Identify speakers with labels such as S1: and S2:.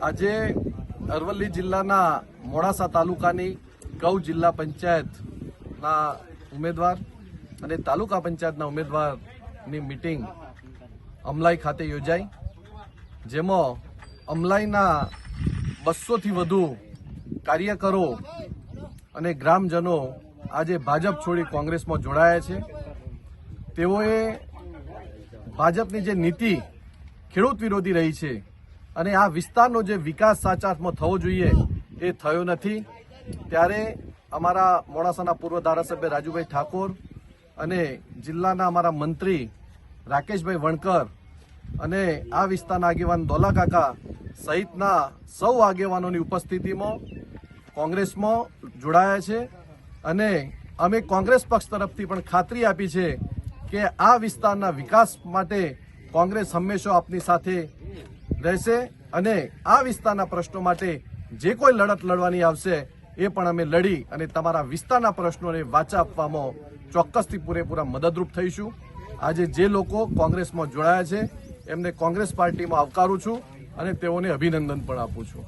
S1: આજે અરવલ્લી જિલ્લાના મોડાસા તાલુકાની ગૌ જિલ્લા પંચાયતના ઉમેદવાર અને તાલુકા પંચાયતના ઉમેદવારની મીટિંગ અમલાઈ ખાતે યોજાઈ, જેમાં અમલાઈના 200થી વધુ કાર્યકરો અને ગ્રામજનો આજે ભાજપ છોડી કોંગ્રેસમાં જોડાયા છે। તેઓએ ભાજપની જે નીતિ ખેડૂત વિરોધી રહી છે અને આ વિસ્તારનો જે વિકાસ સાચા અર્થમાં થવો જોઈએ એ થયો નથી, ત્યારે અમારા મોડાસાના પૂર્વ ધારાસભ્ય રાજુભાઈ ઠાકોર અને જિલ્લાના અમારા મંત્રી રાકેશભાઈ વણકર અને આ વિસ્તારના આગેવાન દોલાકાકા સહિતના સૌ આગેવાનોની ઉપસ્થિતિમાં કોંગ્રેસમાં જોડાયા છે અને અમે કોંગ્રેસ પક્ષ તરફથી પણ ખાતરી આપી છે કે આ વિસ્તારના વિકાસ માટે કોંગ્રેસ હંમેશા આપની સાથે રહેશે અને આ વિસ્તારના પ્રશ્નો માટે જે કોઈ લડત લડવાની આવશે એ પણ અમે લડી અને તમારા વિસ્તારના પ્રશ્નોને વાચા આપવામાં ચોક્કસથી પૂરેપૂરા મદદરૂપ થઈશું। આજે જે લોકો કોંગ્રેસમાં જોડાયા છે એમને કોંગ્રેસ પાર્ટીમાં આવકારું છું અને તેઓને અભિનંદન પણ આપું છું।